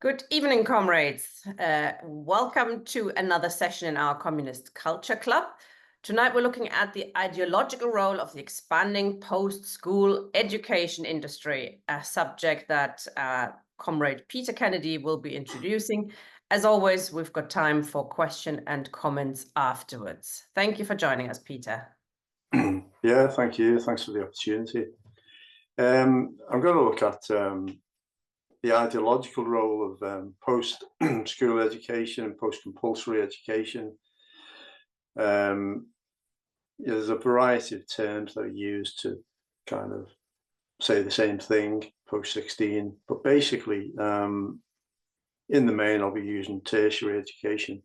Good evening, comrades. Welcome to another session in our Communist Culture Club. Tonight we're looking at the ideological role of the expanding post-school education industry, a subject that Comrade Peter Kennedy will be introducing. As always, we've got time for question and comments afterwards. Thank you for joining us, Peter. Yeah, thank you. Thanks for the opportunity. I'm going to look at the ideological role of post-school education and post-compulsory education. There's a variety of terms that are used to kind of say the same thing, post-16, but basically, in the main, I'll be using tertiary education.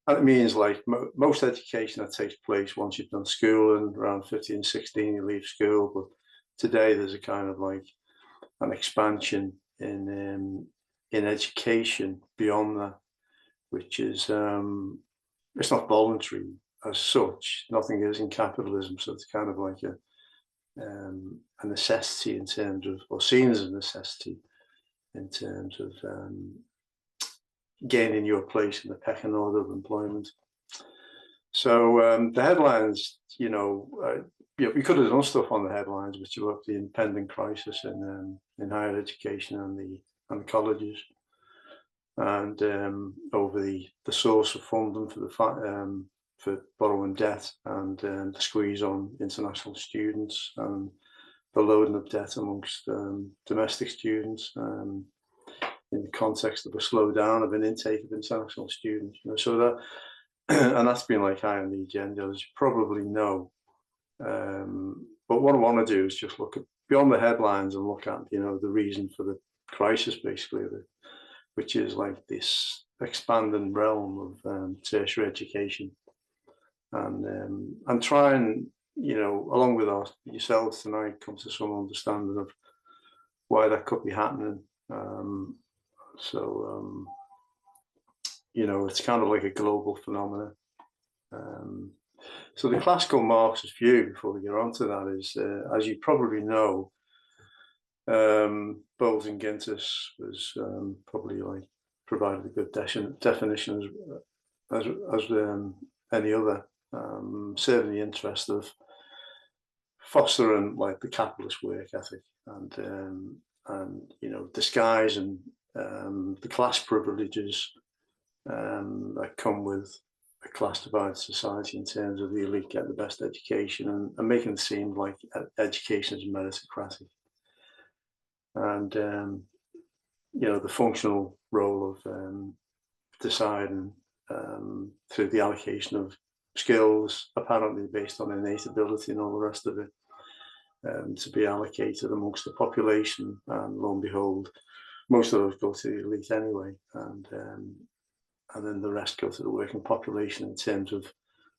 And it means like most education that takes place once you've done school, and around 15, 16, you leave school. But today there's a kind of like an expansion in education beyond that, which is it's not voluntary as such. Nothing is in capitalism, so it's kind of like a necessity in terms of, or seen as a necessity in terms of gaining your place in the pecking order of employment. So the headlines, we could have done stuff on the headlines, which are about the impending crisis in higher education and the colleges, and over the source of funding for borrowing debt, and the squeeze on international students, and the loading of debt amongst domestic students, in the context of a slowdown of an intake of international students. So that, and that's been like high on the agenda, as you probably know. But what I want to do is just look at beyond the headlines and look at, the reason for the crisis, basically, which is like this expanding realm of tertiary education, and try and, along with yourselves tonight, come to some understanding of why that could be happening. So it's kind of like a global phenomenon. So the classical Marxist view, before we get on to that, is, as you probably know, Bowles and Gintis was probably like provided a good definition as any other, serving the interest of fostering like the capitalist work ethic, and disguising the class privileges that come with a class divided society in terms of the elite getting the best education, and making it seem like education is meritocratic. And the functional role of deciding through the allocation of skills, apparently based on innate ability and all the rest of it, to be allocated amongst the population, and lo and behold, most of those go to the elite anyway, and then the rest go to the working population in terms of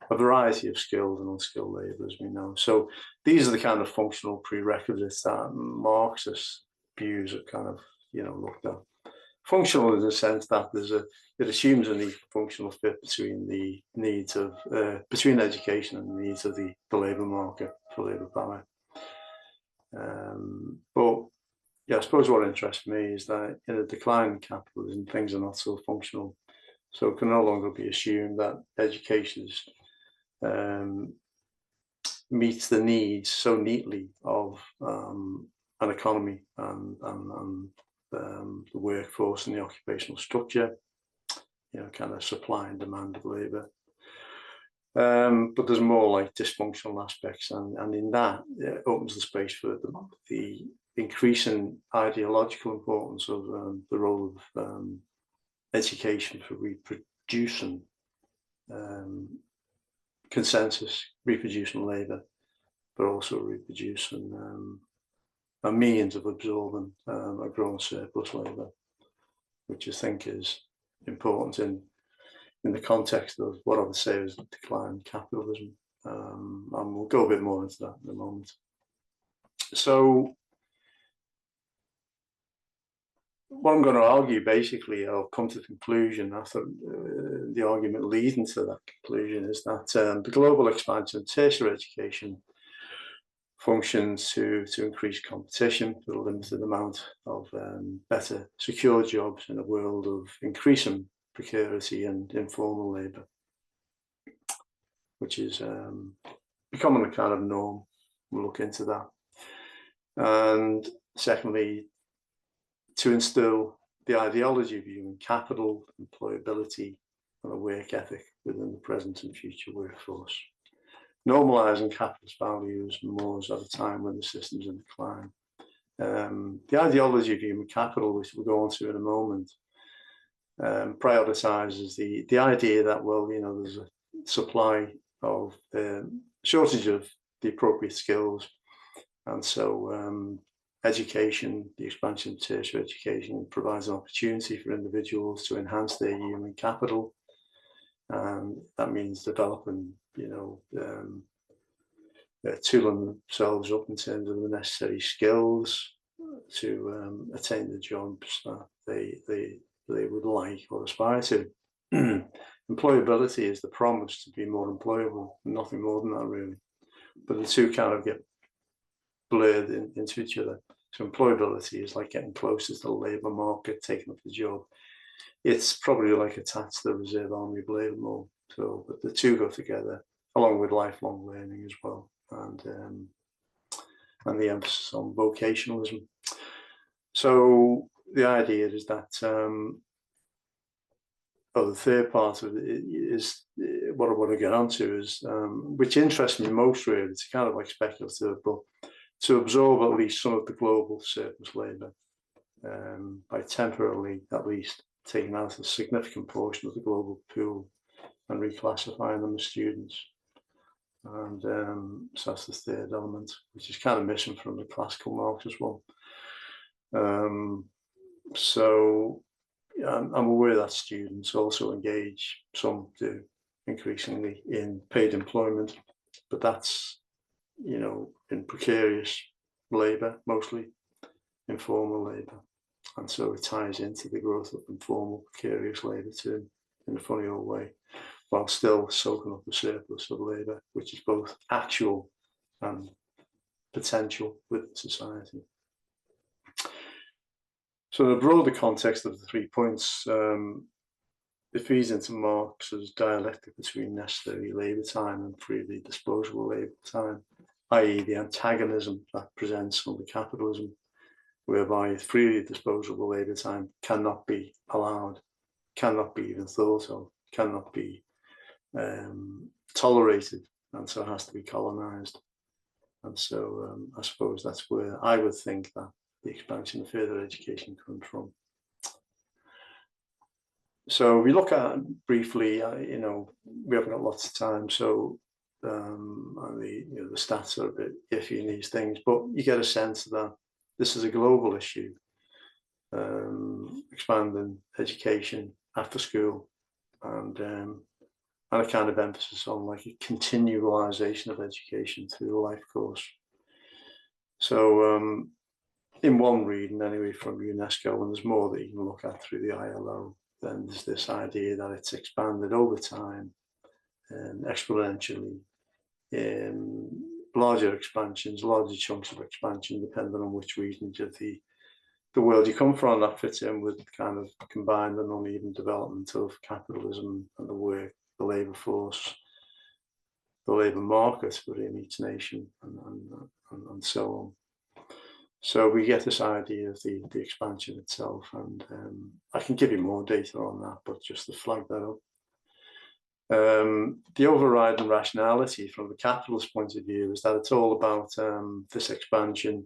a variety of skilled and unskilled labour, as we know. So these are the kind of functional prerequisites that Marxist views are kind of, looked at. Functional in the sense that it assumes a need for functional fit between the needs of between education and the needs of the labour market for labour power. But yeah, I suppose what interests me is that in a decline in capitalism, things are not so functional. So it can no longer be assumed that education meets the needs so neatly of an economy and the workforce and the occupational structure, kind of supply and demand of labour. But there's more like dysfunctional aspects, and in that, it opens the space for the increasing ideological importance of the role of education for reproducing consensus, reproducing labour, but also reproducing a means of absorbing a growing surplus labour, which I think is important in the context of what I would say is the decline in capitalism. And we'll go a bit more into that in a moment. So what I'm going to argue, basically, I'll come to the conclusion after the argument leading to that conclusion, is that the global expansion of tertiary education functions to increase competition with a limited amount of better secure jobs in a world of increasing precarity and informal labour, which is becoming a kind of norm. We'll look into that. And secondly, to instill the ideology of human capital, employability, and a work ethic within the present and future workforce, normalising capitalist values and mores at a time when the system's in decline. The ideology of human capital, which we'll go on to in a moment, prioritises the idea that, well, you know, there's a supply of shortage of the appropriate skills, and so education, the expansion of tertiary education, provides an opportunity for individuals to enhance their human capital, and that means developing, you know, tooling themselves up in terms of the necessary skills to attain the jobs that they would like or aspire to. Employability is the promise to be more employable, nothing more than that really. But the two kind of get blurred into each other. So employability is like getting closer to the labour market, taking up the job. It's probably like attached to the reserve army of labour more. So, but the two go together, along with lifelong learning as well, and the emphasis on vocationalism. So the idea is that, the third part of it is what I want to get onto is, which interests me most really. It's kind of like speculative, but to absorb at least some of the global surplus labour, by temporarily at least taking out a significant portion of the global pool and reclassifying them as students. And so that's the third element, which is kind of missing from the classical Marx as well. So I'm aware that students also engage, some do increasingly, in paid employment, but that's, you know, in precarious labour, mostly informal labour. And so it ties into the growth of informal, precarious labour too, in a funny old way, while still soaking up the surplus of labour, which is both actual and potential with society. So in the broader context of the 3 points, it feeds into Marx's dialectic between necessary labour time and freely disposable labour time, i.e. the antagonism that presents under capitalism, whereby freely disposable labour time cannot be allowed, cannot be even thought of, cannot be tolerated, and so has to be colonised. And so I suppose that's where I would think that the expansion of further education comes from. So we look at briefly, you know, we haven't got lots of time, so the stats are a bit iffy in these things, but you get a sense that this is a global issue, expanding education after school, and a kind of emphasis on like a continualisation of education through the life course. So in one reading anyway from UNESCO, and there's more that you can look at through the ILO, then there's this idea that it's expanded over time, exponentially, larger expansions, larger chunks of expansion, depending on which regions of the world you come from. That fits in with kind of combined and uneven development of capitalism and the work, the labour force, the labour market within each nation, and so on. So we get this idea of the expansion itself, and I can give you more data on that, but just to flag that up. The overriding rationality from the capitalist point of view is that it's all about this expansion,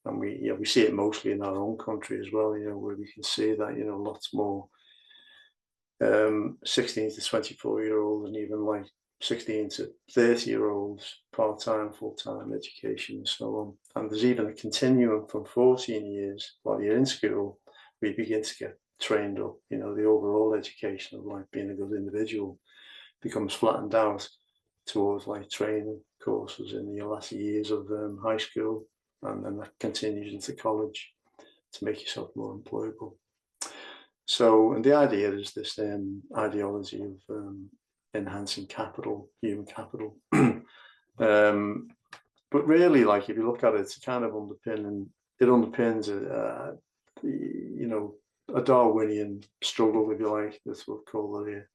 and we see it mostly in our own country as well, you know, where we can see that, you know, lots more 16 to 24-year-olds and even like 16 to 30-year-olds, part-time, full-time education and so on. And there's even a continuum from 14 years while you're in school, where you begin to get trained up, you know, the overall education of like being a good individual becomes flattened out towards like training courses in the latter years of high school, and then that continues into college to make yourself more employable. So, and the idea is this ideology of enhancing capital, human capital, but really, like if you look at it, it's kind of underpins you know, a Darwinian struggle, if you like. That's what we call it here,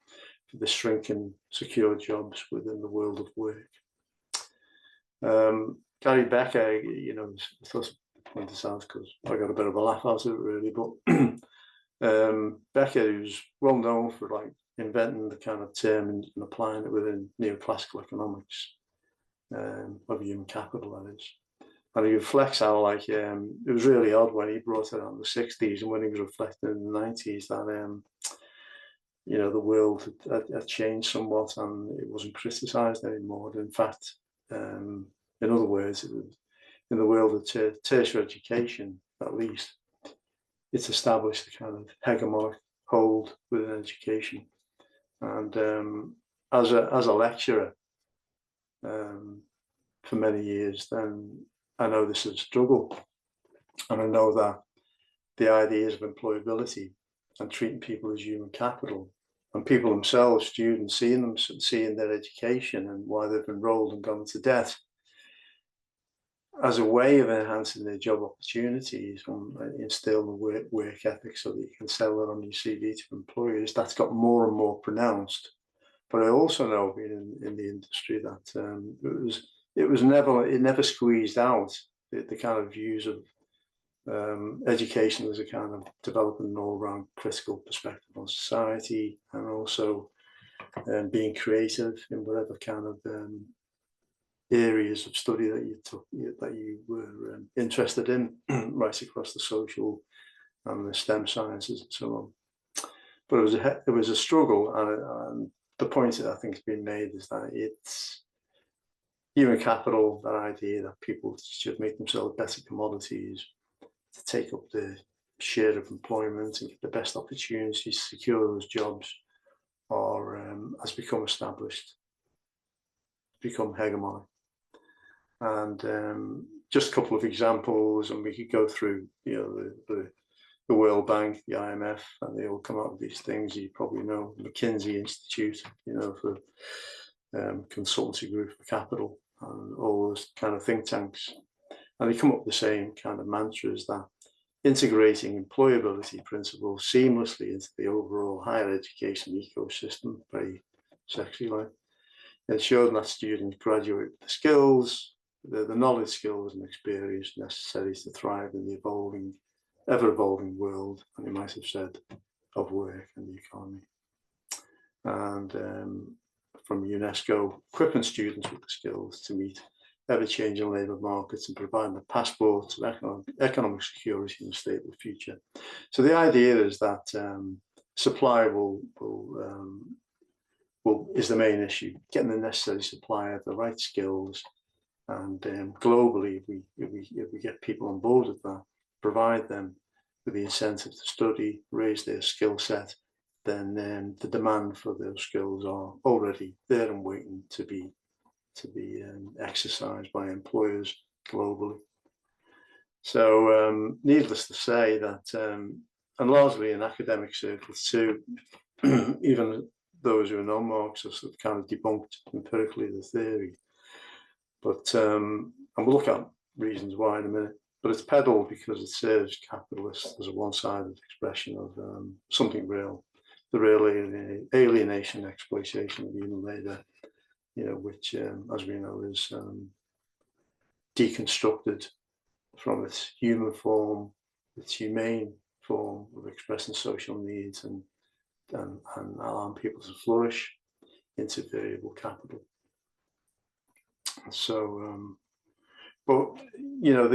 for the shrinking secure jobs within the world of work. Gary Becker, you know, I thought point this out because I got a bit of a laugh out of it, really. But Becker, who's well known for like inventing the kind of term and applying it within neoclassical economics of human capital, that is. And he reflects how, like, it was really odd when he brought it out in the 60s, and when he was reflecting in the 90s that, you know, the world had changed somewhat and it wasn't criticised anymore. In fact, in other words, it was, in the world of tertiary education, at least, it's established a kind of hegemonic hold within education. And as a lecturer for many years, then I know this is a struggle, and I know that the ideas of employability and treating people as human capital, and people themselves, students, seeing their education and why they've enrolled and gone into debt as a way of enhancing their job opportunities and instilling the work ethic so that you can sell it on your CV to employers, that's got more and more pronounced. But I also know, being in the industry, that it never squeezed out the kind of views of education as a kind of developing an all-round critical perspective on society, and also being creative in whatever kind of areas of study that you were interested in, right across the social and the STEM sciences and so on. But it was a struggle, and the point that I think has been made is that it's human capital, that idea that people should make themselves better commodities to take up the share of employment and get the best opportunities to secure those jobs, has become established, become hegemonic. And just a couple of examples, and we could go through, you know, the World Bank, the IMF, and they all come out with these things. You probably know McKinsey Institute, you know, for consultancy group for capital, and all those kind of think tanks, and they come up with the same kind of mantras, that integrating employability principles seamlessly into the overall higher education ecosystem, very sexy like, ensuring that students graduate with the skills, the knowledge, skills and experience necessary to thrive in the ever-evolving world, and you might have said, of work and the economy. And from UNESCO, equipping students with the skills to meet ever-changing labour markets and providing a passport to economic security and a stable future. So the idea is that supply is the main issue, getting the necessary supply of the right skills, and globally, if we get people on board with that, provide them with the incentive to study, raise their skill set, then the demand for those skills are already there and waiting to be exercised by employers globally. So needless to say that, and largely in academic circles too, even those who are non-Marxists have kind of debunked empirically the theory. But and we'll look at reasons why in a minute. But it's peddled because it serves capitalists as a one-sided expression of something real, the real alienation, exploitation of human labour, you know, which, as we know, is deconstructed from its human form, its humane form of expressing social needs and allowing people to flourish, into variable capital. So, but you know,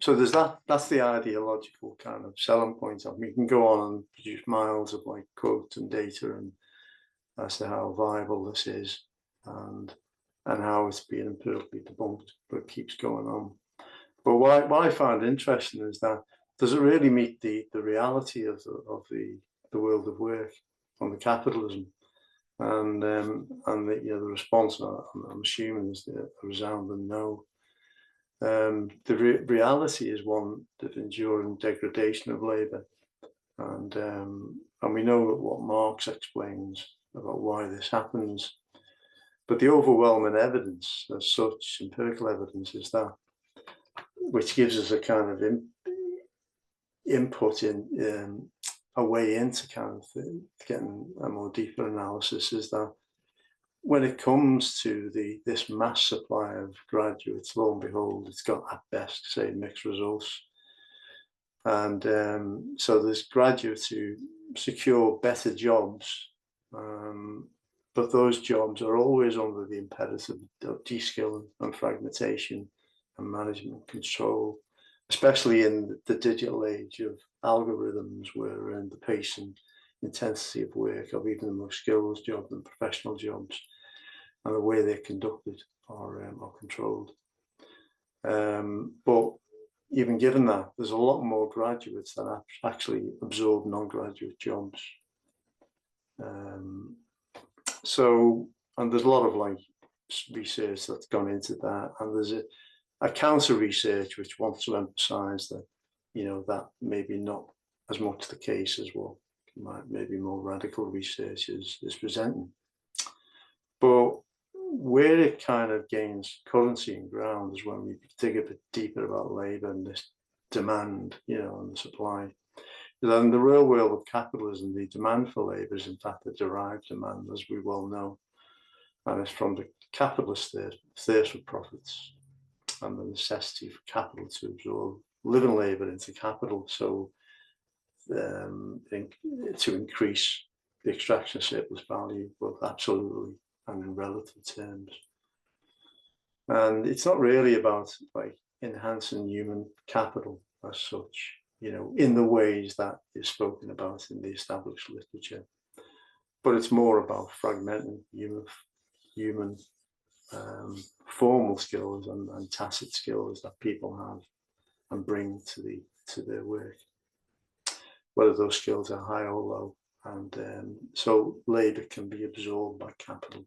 so there's that's the ideological kind of selling point. I mean, you can go on and produce miles of like quotes and data and as to how viable this is, and how it's being empirically debunked, but it keeps going on. But what I find interesting is that, does it really meet the reality of the world of work, on the capitalism? And the, you know, the response, I'm assuming, is a resounding no. The reality is one of enduring degradation of labour, and we know what Marx explains about why this happens. But the overwhelming evidence as such, empirical evidence, is that, which gives us a kind of input in a way into kind of getting a more deeper analysis, is that when it comes to this mass supply of graduates, lo and behold, it's got at best, say, mixed results. And so there's graduates who secure better jobs, but those jobs are always under the imperative of de-skilling and fragmentation and management control, especially in the digital age of algorithms, where the pace and intensity of work of even the most skills jobs and professional jobs and the way they're conducted are controlled. But even given that, there's a lot more graduates that actually absorb non-graduate jobs. So, and there's a lot of like research that's gone into that, and there's a counter research which wants to emphasize that, you know, that maybe not as much the case as what maybe more radical research is presenting. But where it kind of gains currency and ground is when we dig a bit deeper about labour and this demand, you know, and the supply. In the real world of capitalism, the demand for labour is in fact a derived demand, as we well know, and it's from the capitalist thirst for profits and the necessity for capital to absorb living labour into capital, so to increase the extraction of surplus value, both absolutely and in relative terms. And it's not really about like enhancing human capital as such, you know, in the ways that is spoken about in the established literature, but it's more about fragmenting human formal skills and tacit skills that people have and bring to their work, whether those skills are high or low. And so labour can be absorbed by capital.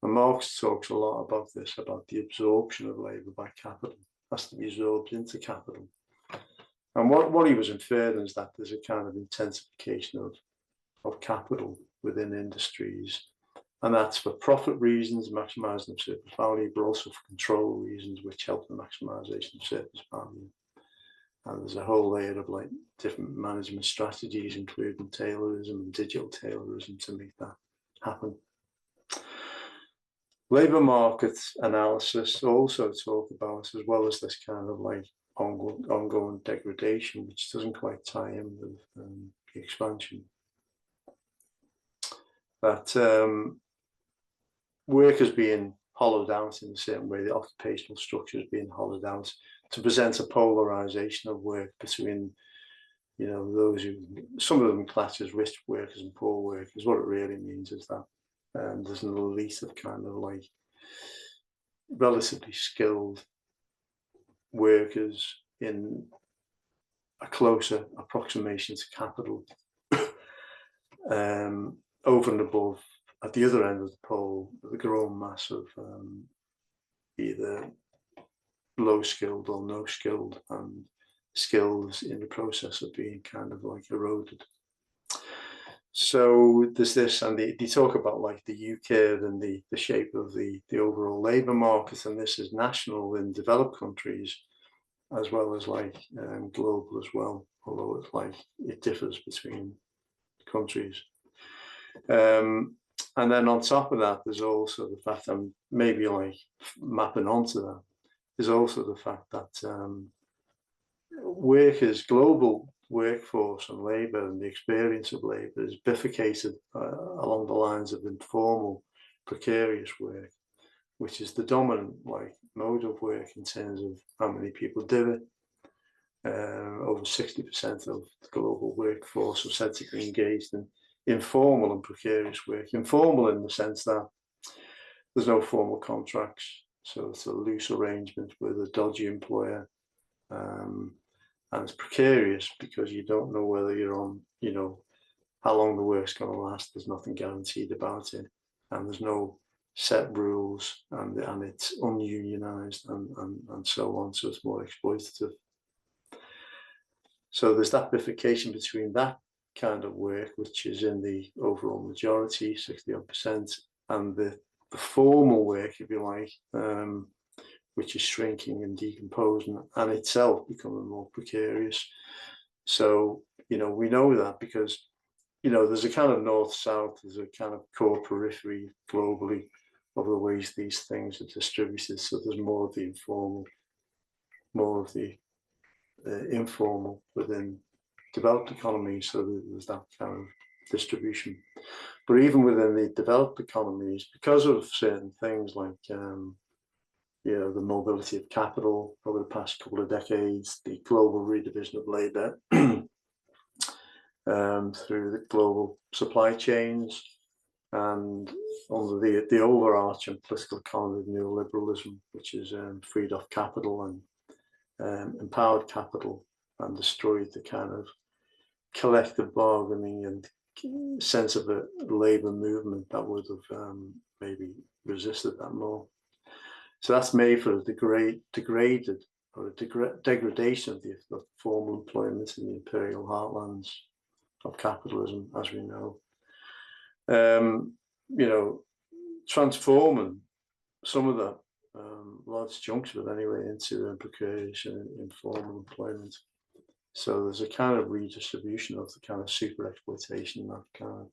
And Marx talks a lot about this, about the absorption of labour by capital. It has to be absorbed into capital. And what he was inferring is that there's a kind of intensification of capital within industries. And that's for profit reasons, maximising of surplus value, but also for control reasons, which help the maximisation of surplus value. And there's a whole layer of like different management strategies, including Taylorism and digital Taylorism, to make that happen. Labour market analysis also talk about, as well as this kind of like ongoing degradation, which doesn't quite tie in with the expansion, that work is being hollowed out in the same way the occupational structure is being hollowed out, to present a polarization of work between, you know, those who, some of them class as rich workers and poor workers. What it really means is that there's an elite of kind of like relatively skilled workers in a closer approximation to capital, over and above, at the other end of the pole, the growing mass of either low skilled or no skilled, and skills in the process of being kind of like eroded. So there's this, and they talk about like the U-curve and the shape of the overall labour market, and this is national in developed countries as well as like global as well, although it's like it differs between countries. And then on top of that, there's also the fact, and maybe like mapping onto that, there's also the fact that workers, global workforce and labour and the experience of labour is bifurcated along the lines of informal, precarious work, which is the dominant like mode of work in terms of how many people do it. Over 60% of the global workforce are said to be engaged in informal and precarious work. Informal in the sense that there's no formal contracts, so it's a loose arrangement with a dodgy employer. And it's precarious because you don't know whether you're on, you know, how long the work's going to last. There's nothing guaranteed about it, and there's no set rules, and it's ununionized and so on. So it's more exploitative. So there's that bifurcation between that kind of work, which is in the overall majority, 60% and the formal work, if you like, which is shrinking and decomposing and itself becoming more precarious. So, we know that because, there's a kind of north-south, there's a kind of core periphery globally of the ways these things are distributed. So there's more of the informal, more of the informal within developed economies. So there's that kind of distribution. But even within the developed economies, because of certain things like, the mobility of capital over the past couple of decades, the global redivision of labour through the global supply chains, and under the overarching political economy of neoliberalism, which is freed off capital and empowered capital and destroyed the kind of collective bargaining and sense of a labour movement that would have maybe resisted that more. So that's made for a degraded or a degradation of the formal employment in the imperial heartlands of capitalism, as we know. Transforming some of that large chunks of it anyway into precarious and informal employment. So there's a kind of redistribution of the kind of super exploitation that kind of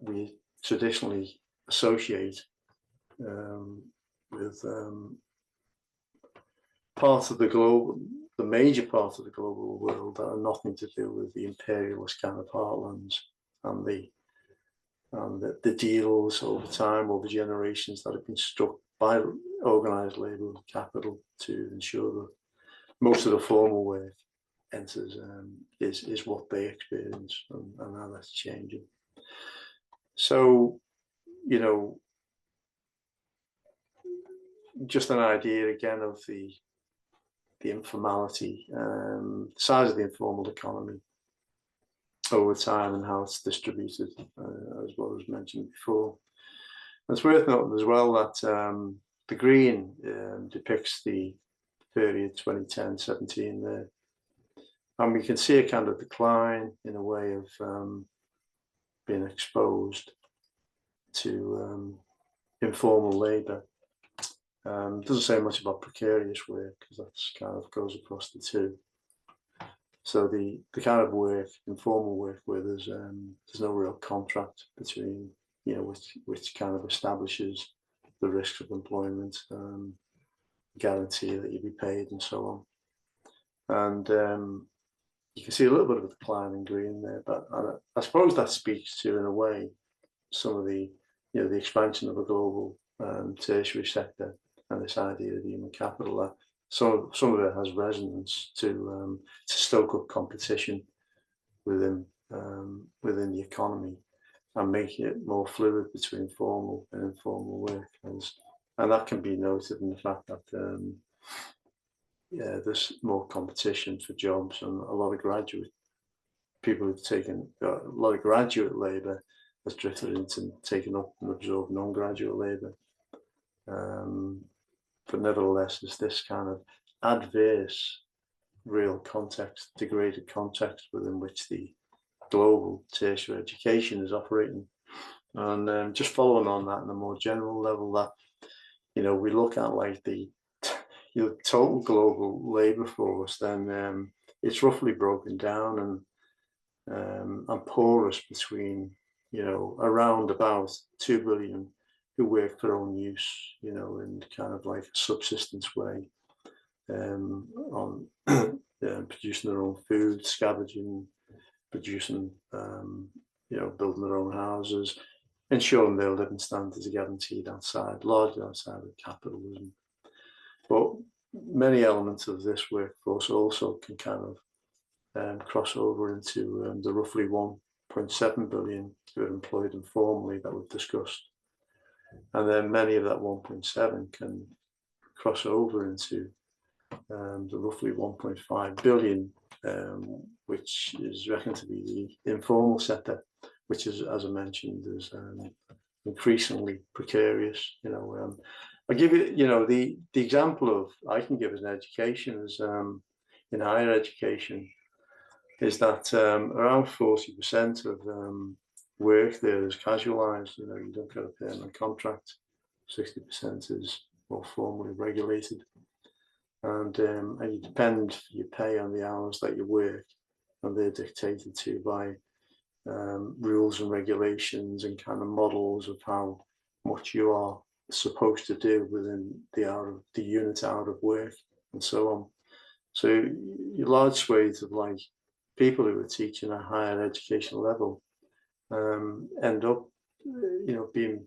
we traditionally associate with parts of the globe, the major parts of the global world that are nothing to do with the imperialist kind of heartlands and the deals over time, over generations that have been struck by organised labour and capital to ensure that most of the formal work enters is what they experience and how that's changing. So, just an idea again of the informality, size of the informal economy over time and how it's distributed, as what was mentioned before. It's worth noting as well that the green depicts the period 2010-17 there. And we can see a kind of decline in a way of being exposed to informal labour. Doesn't say much about precarious work because that's kind of goes across the two. So the kind of work, informal work, where there's no real contract between, which kind of establishes the risks of employment, guarantee that you'll be paid, and so on. And you can see a little bit of a decline in green there, but I suppose that speaks to, in a way, some of the, the expansion of a global tertiary sector and this idea of human capital. That some of it has resonance to stoke up competition within the economy and make it more fluid between formal and informal work, and that can be noted in the fact that there's more competition for jobs, and a lot of graduate people who've taken a lot of graduate labour has drifted into taking up and absorbed non-graduate labour. But nevertheless, there's this kind of adverse real context, degraded context within which the global tertiary education is operating. And just following on that on a more general level, that we look at like the total global labour force, then it's roughly broken down and porous between around about 2 billion who work for their own use, in kind of like a subsistence way, on producing their own food, scavenging, producing, building their own houses, ensuring their living standards are guaranteed largely outside of capitalism. But many elements of this workforce also can kind of cross over into the roughly 1.7 billion who are employed informally that we've discussed. And then many of that 1.7 can cross over into the roughly 1.5 billion, which is reckoned to be the informal sector, which is, as I mentioned, is increasingly precarious. I'll give you, the example of I can give as an education is in higher education is that around 40% of work there is casualised. You don't get a permanent contract. 60% is more formally regulated. And you depend your pay on the hours that you work, and they're dictated to by rules and regulations and kind of models of how much you are supposed to do within the unit hour of work and so on. So your large swathes of like people who are teaching a higher educational level end up, being,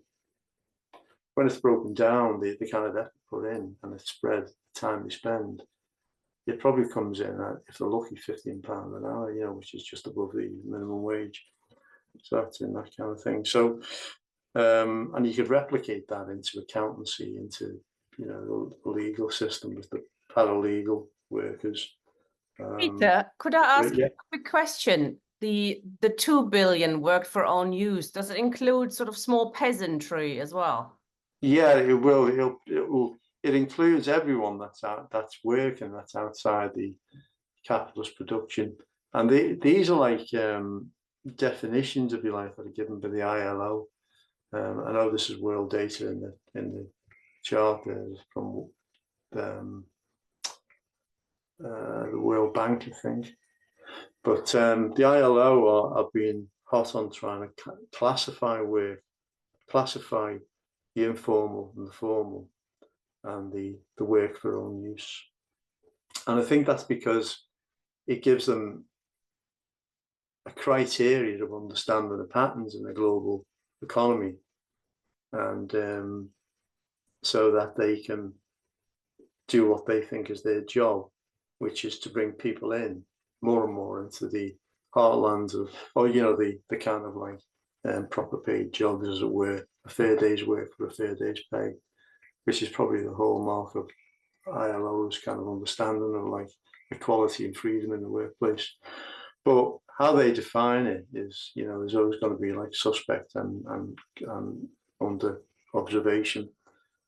when it's broken down, the kind of effort put in and it's spread, the time they spend, it probably comes in at, if they're lucky, £15 an hour, which is just above the minimum wage. So that's in that kind of thing. So, and you could replicate that into accountancy, into, the legal system with the paralegal workers. Peter, could I ask yeah. a quick question? The 2 billion worked for own use, does it include sort of small peasantry as well? Yeah, it will. It includes everyone that's working, that's outside the capitalist production. And these are like definitions, if you like, that are given by the ILO. I know this is world data in the chart there from the World Bank, I think. But the ILO have been hot on trying to classify work, classify the informal and the formal, and the work for own use. And I think that's because it gives them a criteria of understanding the patterns in the global economy, and so that they can do what they think is their job, which is to bring people in more and more into the heartlands of, the kind of like proper paid jobs, as it were, a fair day's work for a fair day's pay, which is probably the hallmark of ILO's kind of understanding of like equality and freedom in the workplace. But how they define it is, there's always going to be like suspect and under observation.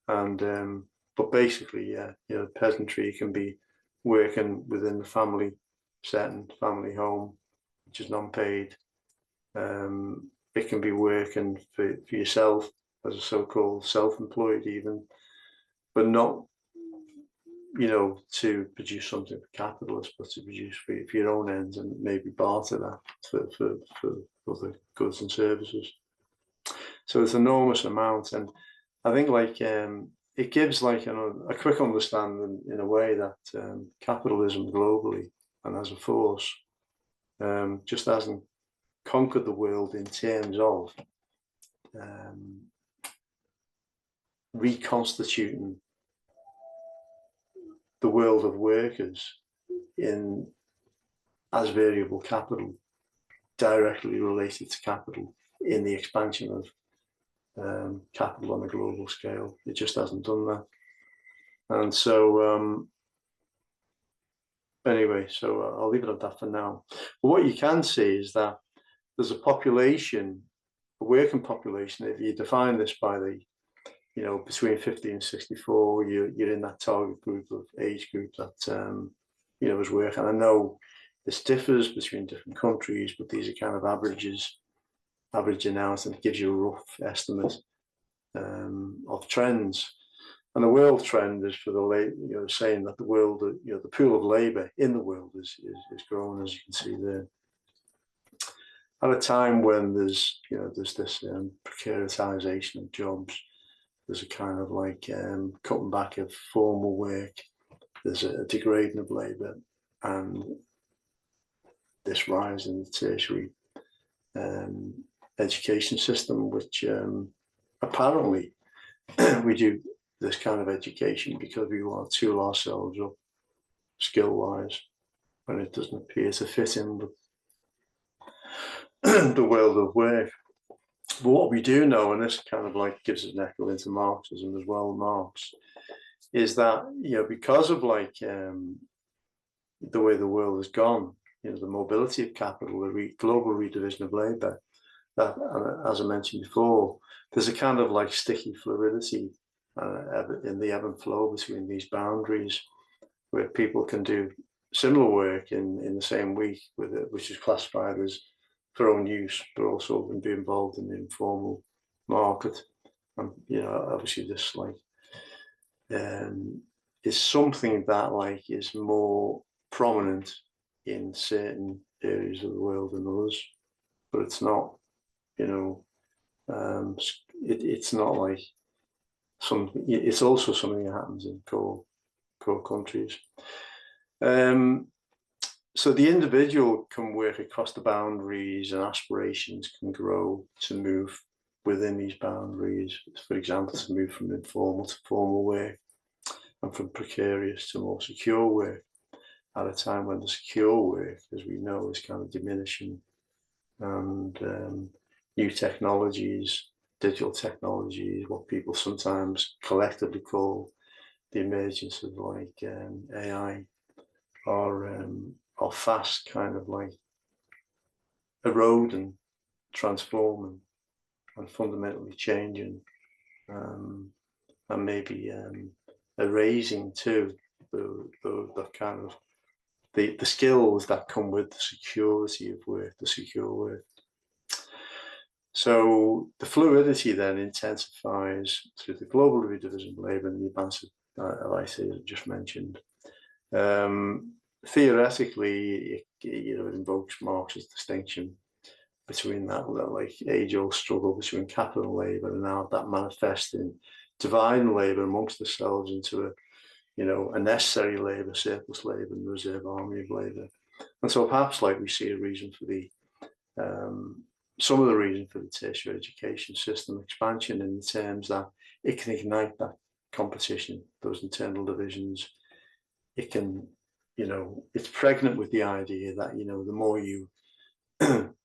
And but basically, yeah, peasantry can be working within the family setting, family home, which is non-paid. It can be working for yourself as a so-called self-employed even, but not, to produce something for capitalists, but to produce for your own ends and maybe barter that for other goods and services. So it's enormous amount, and I think like it gives like a quick understanding in a way that capitalism globally and as a force just hasn't conquered the world in terms of reconstituting the world of workers in as variable capital, directly related to capital in the expansion of capital on a global scale. It just hasn't done that. And so anyway, so I'll leave it at that for now. But what you can see is that there's a population, a working population. If you define this by the, between 50 and 64, you're in that target group of age group that, is working. I know this differs between different countries, but these are kind of averages, averaging out, and it gives you a rough estimate of trends. And the world trend is for the saying that the world, the pool of labour in the world is growing, as you can see there. At a time when there's this precaritization of jobs, there's a kind of like cutting back of formal work, there's a degrading of labour, and this rise in the tertiary education system, which apparently we do this kind of education because we want to tool ourselves up skill-wise, when it doesn't appear to fit in with the world of work. But what we do know, and this kind of like gives us an echo into Marxism as well, Marx, is that because of like the way the world has gone, the mobility of capital, the global redivision of labour, that, as I mentioned before, there's a kind of like sticky fluidity in the ebb and flow between these boundaries, where people can do similar work in the same week with it, which is classified as for own use, but also can be involved in the informal market. obviously this is something that is more prominent in certain areas of the world than others, but it's not, it's not something. It's also something that happens in core countries. So the individual can work across the boundaries, and aspirations can grow to move within these boundaries. For example, to move from informal to formal work, and from precarious to more secure work, at a time when the secure work, as we know, is kind of diminishing, and new technologies, digital technologies, what people sometimes collectively call the emergence of AI, are fast kind of eroding, transforming, and fundamentally changing, and maybe erasing too the kind of the skills that come with the security of work, the secure work. So the fluidity then intensifies through the global redivision of labour and the advance of IT, as I just mentioned. Theoretically, it invokes Marx's distinction between that age-old struggle between capital and labour, and how that manifests in dividing labour amongst themselves into a necessary labour, surplus labour, and reserve army of labour. And so perhaps we see a reason for some of the reason for the tertiary education system expansion, in the terms that it can ignite that competition, those internal divisions. It can, it's pregnant with the idea that, the more you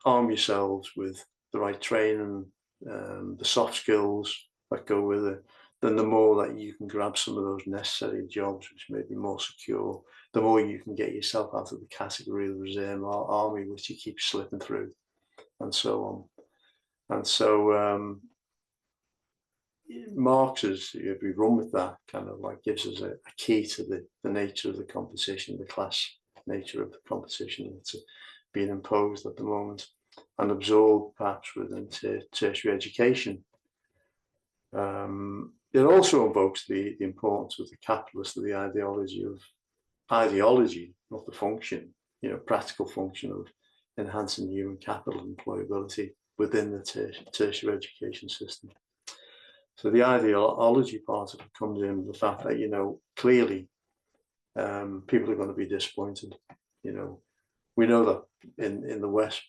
arm yourselves with the right training, the soft skills that go with it, then the more that you can grab some of those necessary jobs, which may be more secure, the more you can get yourself out of the category of the reserve army, which you keep slipping through, and so on. And so Marx, if we run with that, kind of gives us a key to the nature of the competition, the class nature of the competition that's being imposed at the moment, and absorbed perhaps within tertiary education. It also invokes the importance of the capitalist, of the ideology, not the function, practical function of enhancing human capital employability within the tertiary education system. So the ideology part of it comes in with the fact that, clearly people are going to be disappointed. We know that in the West,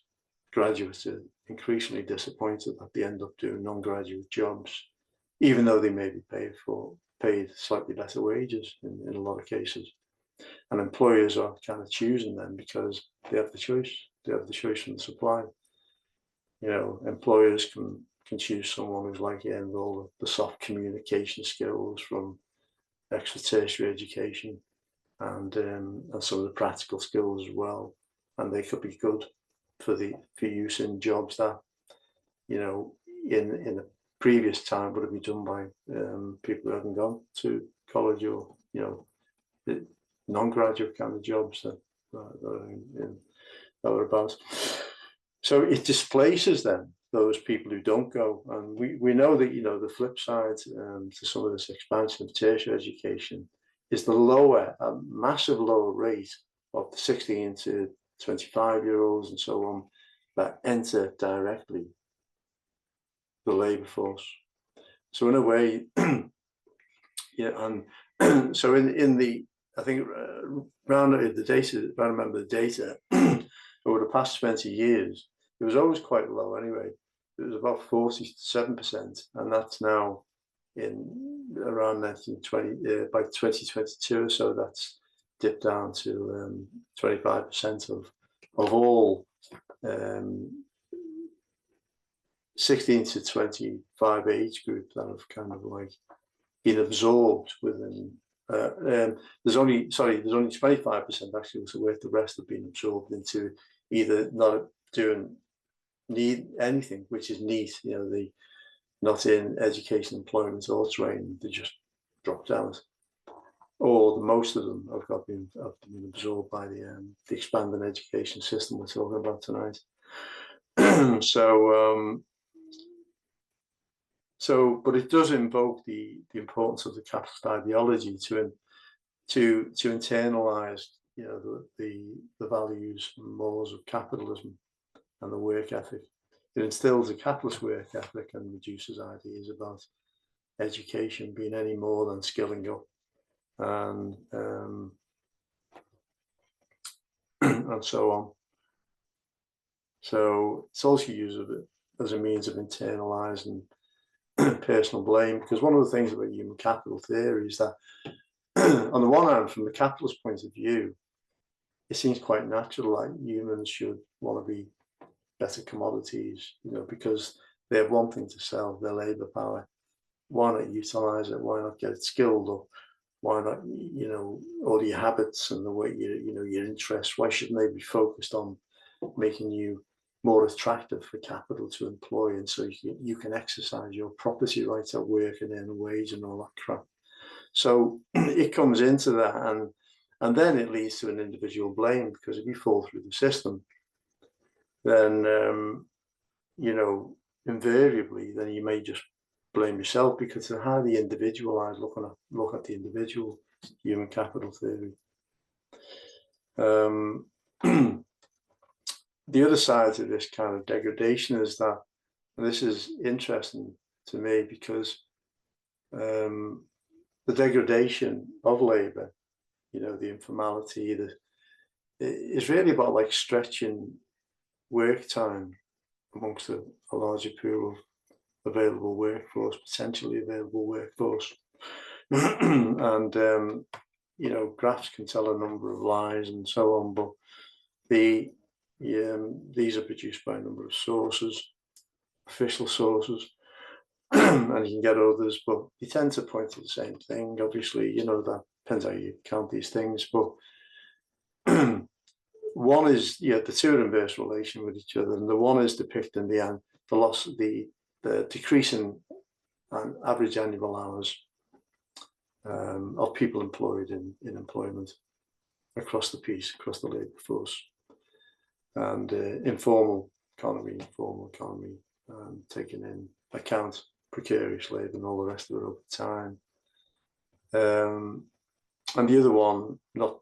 graduates are increasingly disappointed that they end up doing non-graduate jobs, even though they may be paid slightly better wages in a lot of cases. And employers are kind of choosing them because they have the choice. They have the choice from the supply. Employers can choose someone who's with all the soft communication skills from extra tertiary education, and some of the practical skills as well. And they could be good for use in jobs that, in a previous time would have been done by people who haven't gone to college, or non-graduate kind of jobs that are about. So it displaces then those people who don't go, and we know that the flip side to some of this expansion of tertiary education is the massive lower rate of the 16 to 25-year-olds and so on that enter directly the labour force. So in a way, and so in the, I think around the data, if I remember the data, over the past 20 years, it was always quite low anyway. It was about 47%, and that's now around 1920 by 2022 or so. That's dipped down to 25% of all 16 to 25 age group that have kind of been absorbed within. There's only 25% actually, so where the rest have been absorbed into either not doing anything, which is neat, the not in education, employment, or training, they just dropped out, or most of them have been absorbed by the expanding education system we're talking about tonight. So So, but it does invoke the importance of the capitalist ideology to internalize, you know, the values and laws of capitalism and the work ethic. It instills a capitalist work ethic and reduces ideas about education being any more than skilling up and and so on. So it's also used as a means of internalizing personal blame, because one of the things about human capital theory is that on the one hand, from the capitalist point of view, it seems quite natural, like humans should want to be better commodities, you know, because they have one thing to sell, their labor power. Why not utilize it? Why not get it skilled? Or why not, you know, all your habits and the way your interests, why shouldn't they be focused on making you more attractive for capital to employ, and so you can exercise your property rights at work and earn a wage and all that crap. So it comes into that, and then it leads to an individual blame, because if you fall through the system, then you know, invariably, then you may just blame yourself, because it's highly individualized, look at the individual, human capital theory. The other side to this kind of degradation is that, and this is interesting to me, because the degradation of labor, you know, the informality, is really about like stretching work time amongst a larger pool of available workforce, potentially available workforce. And you know, graphs can tell a number of lies and so on, but these are produced by a number of sources, official sources, and you can get others, but you tend to point to the same thing. Obviously, you know, that depends how you count these things, but one is, the two are inverse relation with each other, and the one is depicting the loss, the decrease in average annual hours of people employed in employment across the piece, across the labour force, and informal economy, taking in account precarious labour and all the rest of it over time. And the other one, not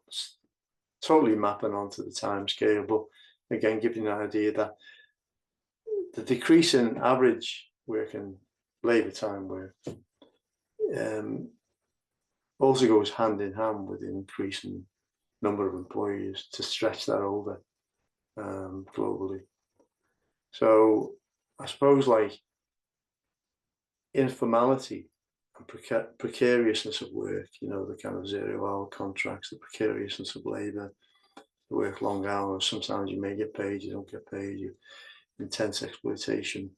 totally mapping onto the time scale, but again, giving an idea that the decrease in average working labour time work also goes hand in hand with the increasing number of employees to stretch that over globally. So I suppose, like, informality and precariousness of work, you know, the kind of 0-hour contracts, the precariousness of labour, you work long hours, sometimes you may get paid, you don't get paid, you intense exploitation,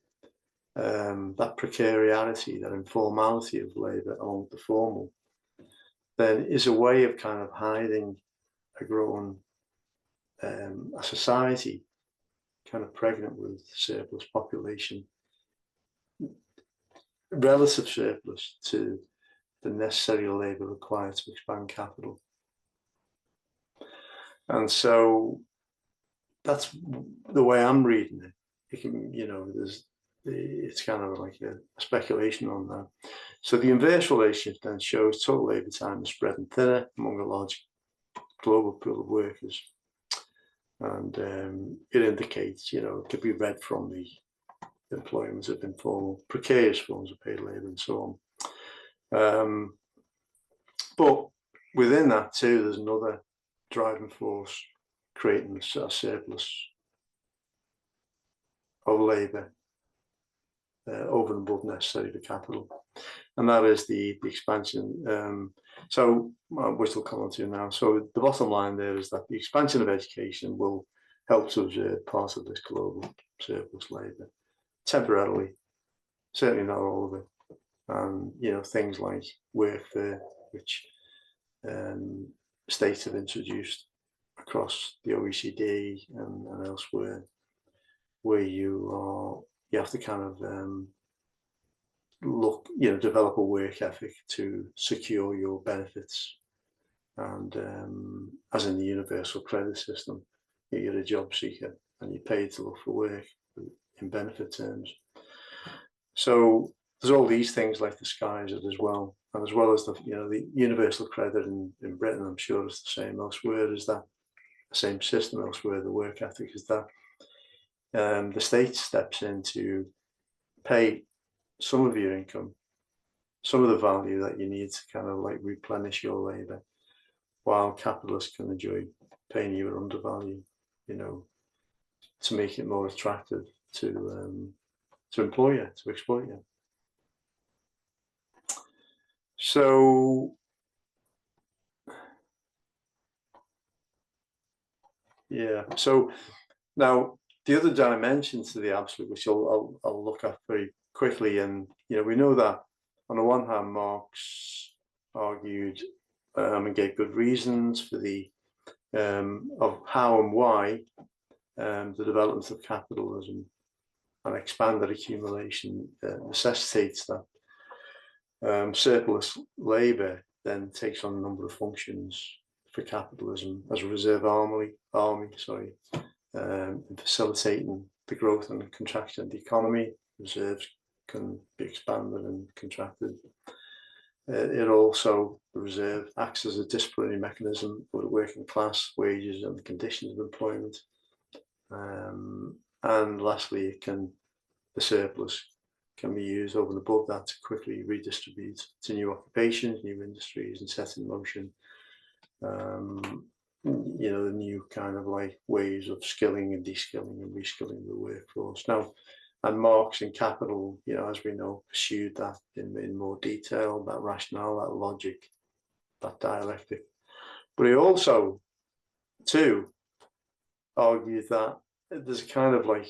that precariety, that informality of labour along with the formal, then is a way of kind of hiding a growing a society kind of pregnant with surplus population, relative surplus to the necessary labour required to expand capital. And so that's the way I'm reading it. It can, you know, it's kind of like a speculation on that. So the inverse relationship then shows total labour time is spreading thinner among a large global pool of workers. And it indicates, you know, it could be read from the employment of informal, precarious forms of paid labour and so on. But within that too, there's another driving force creating a surplus of labour over and above necessary for capital, and that is the expansion. Which we'll come on to now. So the bottom line there is that the expansion of education will help to absorb part of this global surplus labour temporarily, certainly not all of it. And you know, things like workfare, which states have introduced across the OECD and elsewhere, where you have to kind of develop a work ethic to secure your benefits, and as in the universal credit system, you're a job seeker and you're paid to look for work in benefit terms. So there's all these things like disguise it as well. And as well as the universal credit in Britain, I'm sure it's the same elsewhere, is that the same system elsewhere, the work ethic is that the state steps in to pay some of your income, some of the value that you need to kind of like replenish your labor, while capitalists can enjoy paying you at undervalue, to make it more attractive to employ you, to exploit you. So yeah, so now the other dimension to the absolute, which I'll look at very quickly, and we know that on the one hand, Marx argued and gave good reasons for the of how and why the development of capitalism and expanded accumulation necessitates that surplus labour then takes on a number of functions for capitalism as a reserve army, in facilitating the growth and contraction of the economy. Reserves can be expanded and contracted. It also, the reserve acts as a disciplinary mechanism for the working class, wages and the conditions of employment. And lastly, the surplus can be used over and above that to quickly redistribute to new occupations, new industries, and set in motion the new kind of like ways of skilling and de-skilling and reskilling the workforce. Now, and Marx in Capital, as we know, pursued that in more detail, that rationale, that logic, that dialectic. But he also, too, argued that there's a kind of like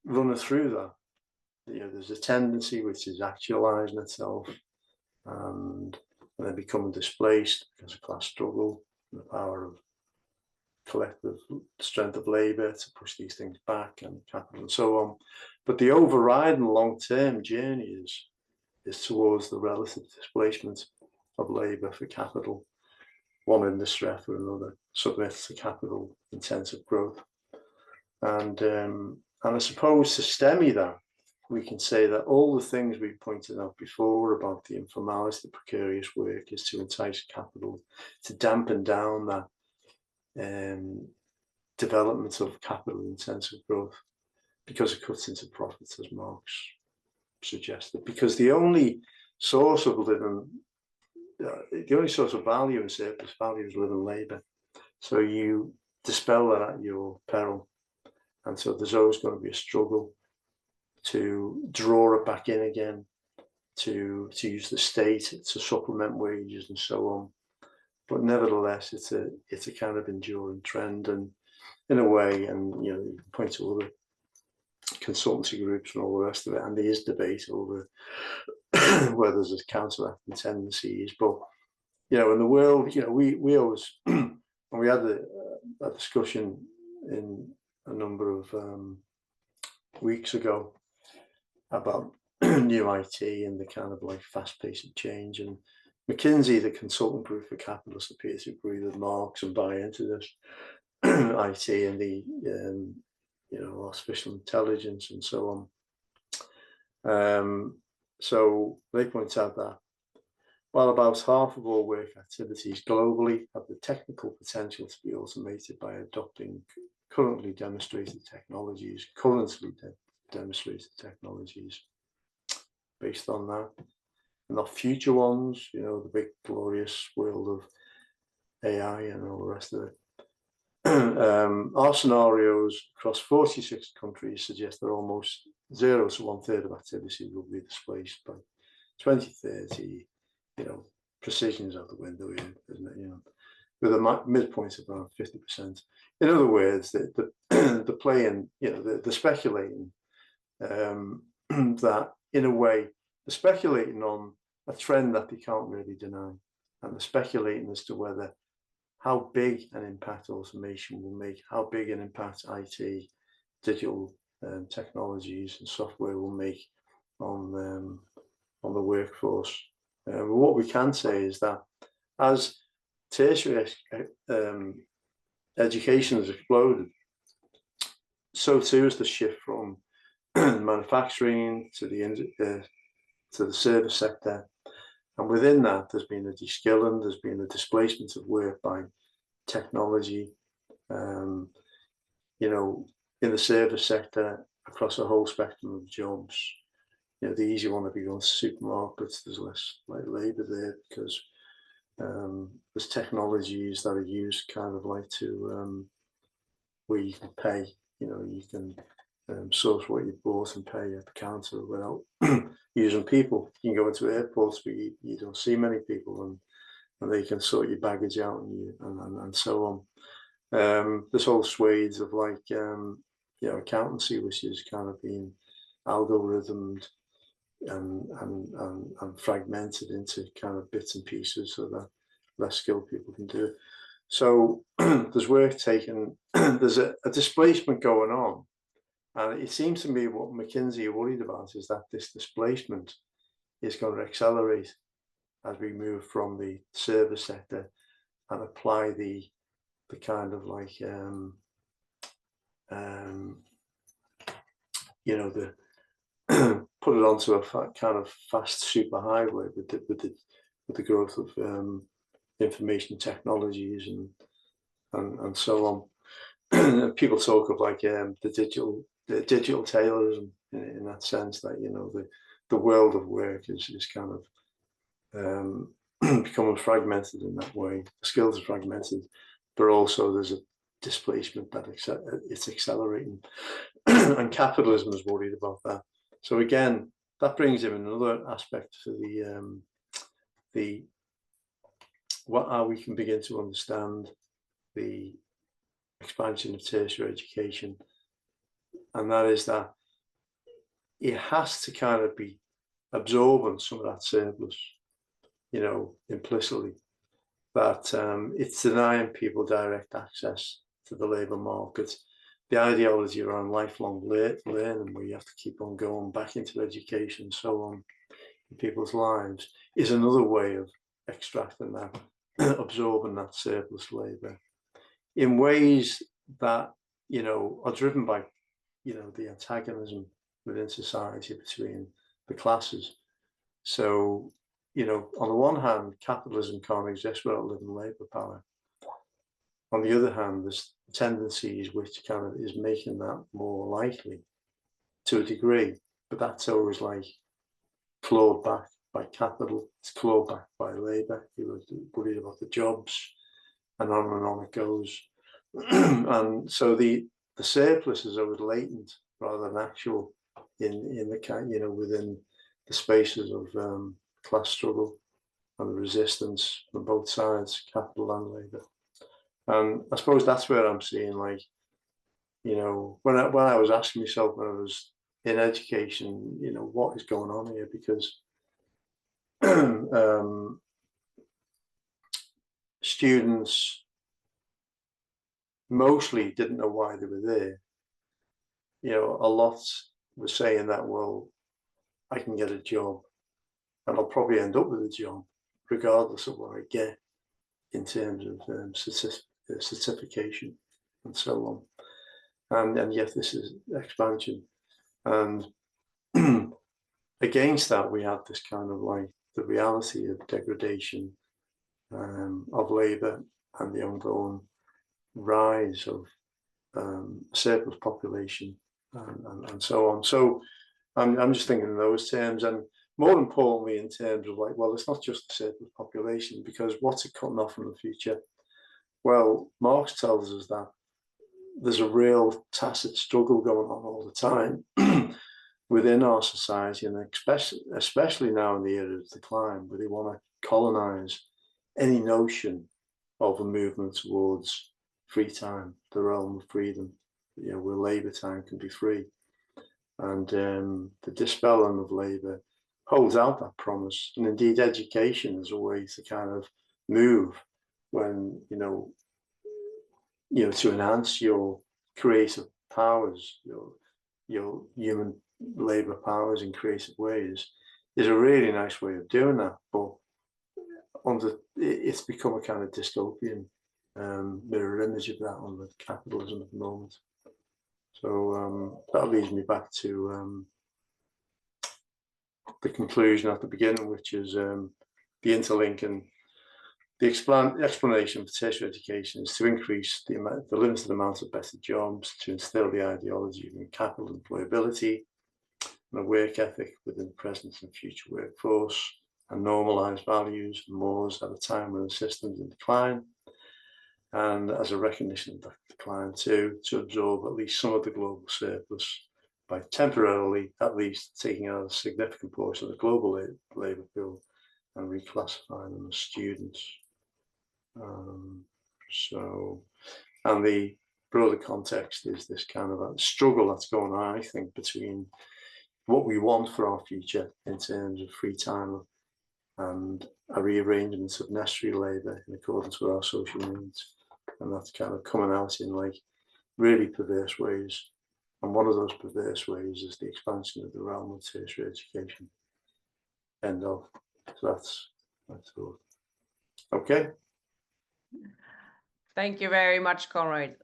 running through that. There's a tendency which is actualizing itself and then becoming displaced because of class struggle, the power of collective strength of labour to push these things back, and capital and so on. But the overriding long-term journey is towards the relative displacement of labour for capital. One industry after another submits to capital intensive growth. And I suppose to stem that, we can say that all the things we pointed out before about the informality, the precarious work, is to entice capital, to dampen down that development of capital intensive growth, because it cuts into profits, as Marx suggested. Because the only source of living, the only source of value and surplus value is living labour. So you dispel that at your peril. And so there's always going to be a struggle to draw it back in again, to use the state to supplement wages and so on. But nevertheless, it's a kind of enduring trend, and in a way, and you can point to other consultancy groups and all the rest of it, and there is debate over whether there's counteracting tendencies. But in the world, we always and we had a discussion in a number of weeks ago about new IT and the kind of like fast pace of change. And McKinsey, the consultant group for capitalists, appear to agree with Marx and buy into this IT and the artificial intelligence and so on. So they point out that while about half of all work activities globally have the technical potential to be automated by adopting currently demonstrated technologies, based on that, and not future ones, the big glorious world of AI and all the rest of it. Our scenarios across 46 countries suggest that almost 0 to 1/3 of activity will be displaced by 2030. Precision's out the window here, isn't it? With a midpoint of around 50%. In other words, the playing, the speculating that in a way, they're speculating on a trend that they can't really deny, and they're speculating as to how big an impact automation will make, how big an impact IT, digital technologies and software will make on the workforce. What we can say is that as tertiary education has exploded, so too is the shift from manufacturing to the to the service sector. And within that, there's been a de-skilling, there's been a displacement of work by technology, you know, in the service sector across a whole spectrum of jobs. You know, the easy one would be going to supermarkets, there's less like labour there because there's technologies that are used kind of like to where you can pay, you know, you can source what you bought and pay at the counter without using people. You can go into airports, but you don't see many people, and they can sort your baggage out and so on. This whole swathes of like you know, accountancy, which is kind of been algorithmed and fragmented into kind of bits and pieces so that less skilled people can do it. So there's work taken, there's a displacement going on. And it seems to me what McKinsey are worried about is that this displacement is going to accelerate as we move from the service sector and apply the kind of like, you know, the put it onto a kind of fast superhighway with the growth of information technologies and so on. People talk of like the digital taylorism in that sense, that, you know, the world of work is kind of becoming fragmented in that way. The skills are fragmented, but also there's a displacement that it's accelerating, and capitalism is worried about that. So again, that brings in another aspect for the how we can begin to understand the expansion of tertiary education, and that is that it has to kind of be absorbing some of that surplus, you know, implicitly, that it's denying people direct access to the labour market. The ideology around lifelong learning, where you have to keep on going back into education and so on in people's lives, is another way of extracting that, absorbing that surplus labour in ways that, you know, are driven by, you know, the antagonism within society between the classes. So, you know, on the one hand, capitalism can't exist without living labour power. On the other hand, there's tendencies which kind of is making that more likely to a degree, but that's always like clawed back by capital, it's clawed back by labour. People are worried about the jobs, and on it goes. And so the surplus is always latent rather than actual in the kind, you know, within the spaces of class struggle and the resistance from both sides, capital and labour. And I suppose that's where I'm seeing, like, you know, when I was asking myself when I was in education, you know, what is going on here? Because students mostly didn't know why they were there. You know, a lot were saying that, well, I can get a job and I'll probably end up with a job regardless of what I get in terms of certification and so on. And yet this is expansion. And against that, we have this kind of like the reality of degradation of labour and the ongoing rise of surplus population and so on. So I'm just thinking in those terms, and more importantly in terms of like, well, it's not just the surplus population, because what's it cutting off in the future? Well, Marx tells us that there's a real tacit struggle going on all the time within our society, and especially now in the era of decline, where they want to colonize any notion of a movement towards free time, the realm of freedom, you know, where labour time can be free. And the dispelling of labour holds out that promise. And indeed, education is a way to kind of move when, you know, to enhance your creative powers, your human labour powers in creative ways, is a really nice way of doing that. But it's become a kind of dystopian mirror image of that under capitalism at the moment. So that leads me back to the conclusion at the beginning, which is the interlink and the explanation for tertiary education is to increase the limited amount of better jobs, to instill the ideology of capital employability and a work ethic within the present and future workforce, and normalise values and mores at a time when the system's in decline, and as a recognition of that decline too, to absorb at least some of the global surplus by temporarily, at least, taking out a significant portion of the global labour pool and reclassifying them as students. And the broader context is this kind of a struggle that's going on, I think, between what we want for our future in terms of free time and a rearrangement of necessary labour in accordance with our social needs, and that's kind of coming out in like really perverse ways. And one of those perverse ways is the expansion of the realm of tertiary education. End of. So that's all. Okay. Thank you very much, Conrad.